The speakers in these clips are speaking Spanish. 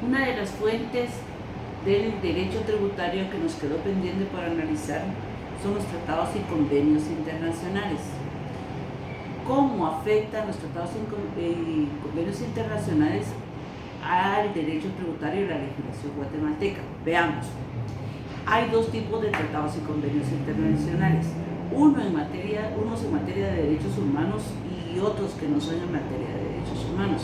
Una de las fuentes del derecho tributario que nos quedó pendiente por analizar son los tratados y convenios internacionales. ¿Cómo afectan los tratados y convenios internacionales al derecho tributario y la legislación guatemalteca? Veamos. Hay dos tipos de tratados y convenios internacionales. Unos en materia de derechos humanos y otros que no son en materia de derechos humanos.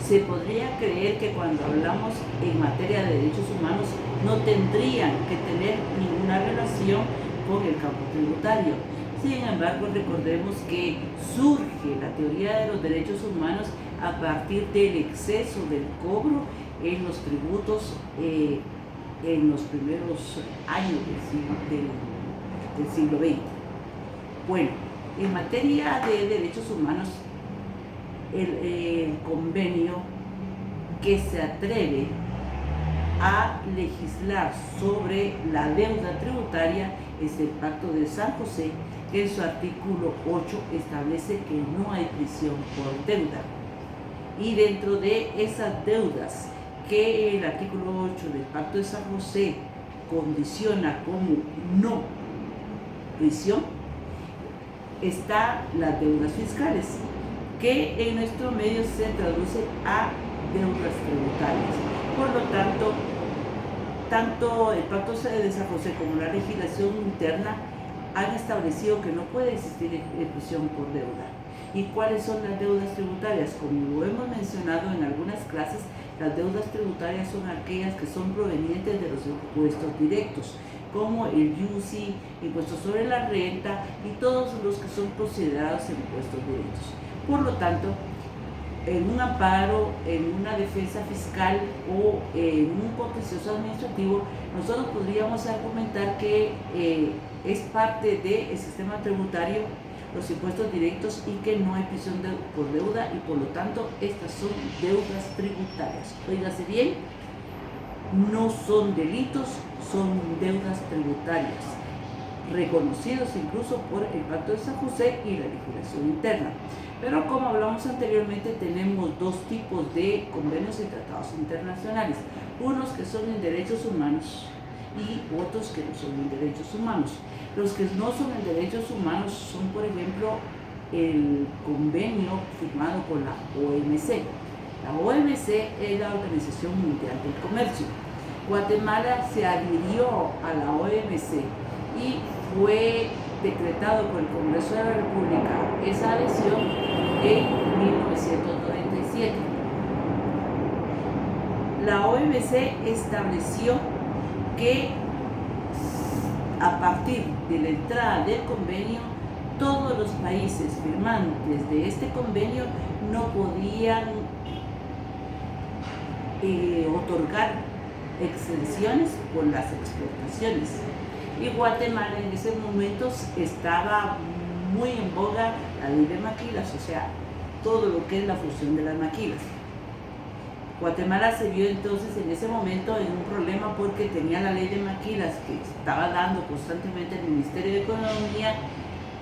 Se podría creer que cuando hablamos en materia de derechos humanos no tendrían que tener ninguna relación con el campo tributario. Sin embargo, recordemos que surge la teoría de los derechos humanos a partir del exceso del cobro en los tributos en los primeros años del siglo XX. Bueno, en materia de derechos humanos, el convenio que se atreve a legislar sobre la deuda tributaria es el Pacto de San José, que en su artículo 8 establece que no hay prisión por deuda. Y dentro de esas deudas que el artículo 8 del Pacto de San José condiciona como no prisión, están las deudas fiscales, que en nuestro medio se traduce a deudas tributarias. Por lo tanto el Pacto de San José como la legislación interna han establecido que no puede existir prisión por deuda. ¿Y cuáles son las deudas tributarias? Como lo hemos mencionado en algunas clases, las deudas tributarias son aquellas que son provenientes de los impuestos directos, como el IUCI, impuesto sobre la renta y todos los que son considerados impuestos directos. Por lo tanto, en un amparo, en una defensa fiscal o en un contencioso administrativo, nosotros podríamos argumentar que es parte del sistema tributario los impuestos directos y que no hay prisión por deuda y por lo tanto estas son deudas tributarias. Óigase bien, no son delitos, son deudas tributarias, reconocidos incluso por el Pacto de San José y la legislación interna. Pero como hablamos anteriormente, tenemos dos tipos de convenios y tratados internacionales, unos que son en derechos humanos y otros que no son en derechos humanos. Los que no son en derechos humanos son, por ejemplo, el convenio firmado con la OMC. La OMC es la Organización Mundial del Comercio. Guatemala se adhirió a la OMC y fue decretado por el Congreso de la República esa adhesión en 1997. La OMC estableció que a partir de la entrada del convenio, todos los países firmantes de este convenio no podían otorgar exenciones por las exportaciones. Y Guatemala en ese momento estaba muy en boga la ley de maquilas, o sea, todo lo que es la fusión de las maquilas. Guatemala se vio entonces en ese momento en un problema porque tenía la ley de maquilas que estaba dando constantemente el Ministerio de Economía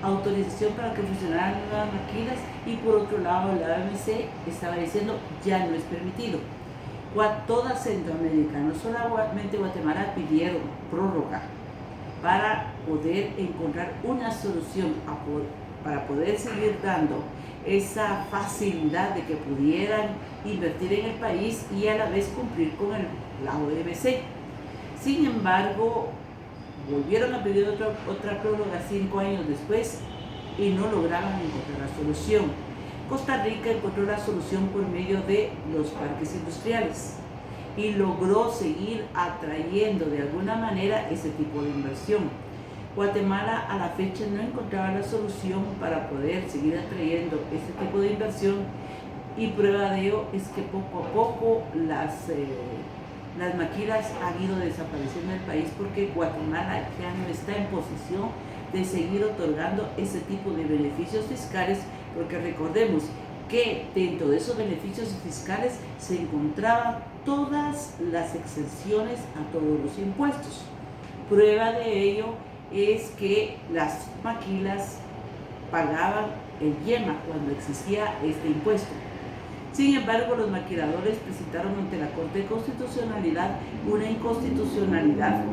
autorización para que funcionaran las maquilas y por otro lado la OMC estaba diciendo ya no es permitido. Toda Centroamérica, no solamente Guatemala, pidieron prórroga para poder encontrar una solución para poder seguir dando esa facilidad de que pudieran invertir en el país y a la vez cumplir con la OMC. Sin embargo, volvieron a pedir otra prórroga 5 años después y no lograron encontrar la solución. Costa Rica encontró la solución por medio de los parques industriales y logró seguir atrayendo de alguna manera ese tipo de inversión. Guatemala a la fecha no encontraba la solución para poder seguir atrayendo este tipo de inversión y prueba de ello es que poco a poco las maquilas han ido desapareciendo del país porque Guatemala ya no está en posición de seguir otorgando ese tipo de beneficios fiscales, porque recordemos que dentro de esos beneficios fiscales se encontraban todas las exenciones a todos los impuestos. Prueba de ello es que las maquilas pagaban el IEMA cuando existía este impuesto. Sin embargo, los maquiladores presentaron ante la Corte de Constitucionalidad una inconstitucionalidad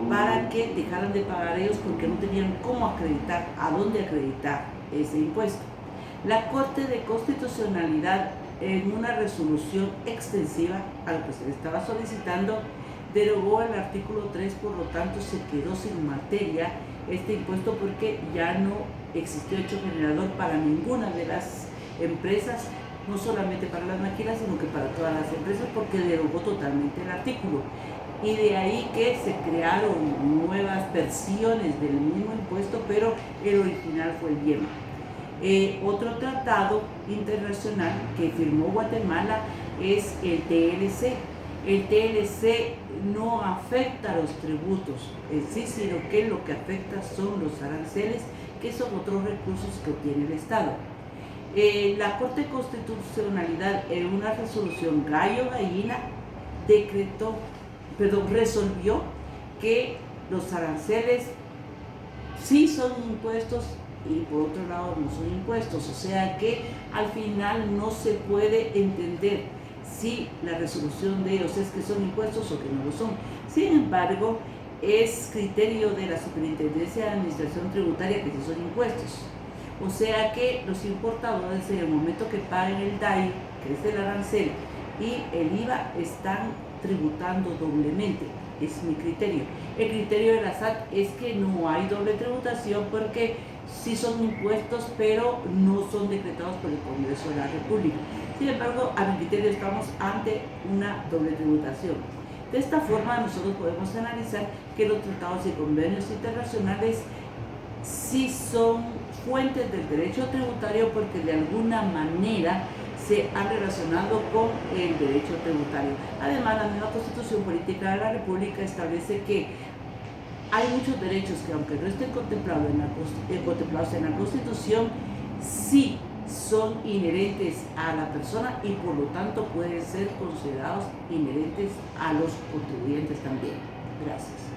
para que dejaran de pagar ellos porque no tenían cómo acreditar, a dónde acreditar ese impuesto. La Corte de Constitucionalidad, en una resolución extensiva a lo que se le estaba solicitando, derogó el artículo 3, por lo tanto se quedó sin materia este impuesto porque ya no existió hecho generador para ninguna de las empresas, no solamente para las maquilas, sino que para todas las empresas, porque derogó totalmente el artículo. Y de ahí que se crearon nuevas versiones del mismo impuesto, pero el original fue el IEMA. Otro tratado internacional que firmó Guatemala es el TLC. El TLC no afecta a los tributos en sí, sino que lo que afecta son los aranceles, que son otros recursos que obtiene el Estado. La Corte de Constitucionalidad, en una resolución gallo-gallina, resolvió que los aranceles sí son impuestos y por otro lado no son impuestos, o sea que al final no se puede entender si la resolución de ellos es que son impuestos o que no lo son. Sin embargo, es criterio de la Superintendencia de Administración Tributaria que sí son impuestos. O sea que los importadores, en el momento que paguen el DAI, que es el arancel, y el IVA, están tributando doblemente. Es mi criterio. El criterio de la SAT es que no hay doble tributación porque sí son impuestos, pero no son decretados por el Congreso de la República. Sin embargo, a mi criterio estamos ante una doble tributación. De esta forma nosotros podemos analizar que los tratados y convenios internacionales sí son fuentes del derecho tributario porque de alguna manera se han relacionado con el derecho tributario. Además, la nueva Constitución Política de la República establece que hay muchos derechos que, aunque no estén contemplados en la Constitución, sí son inherentes a la persona y por lo tanto pueden ser considerados inherentes a los contribuyentes también. Gracias.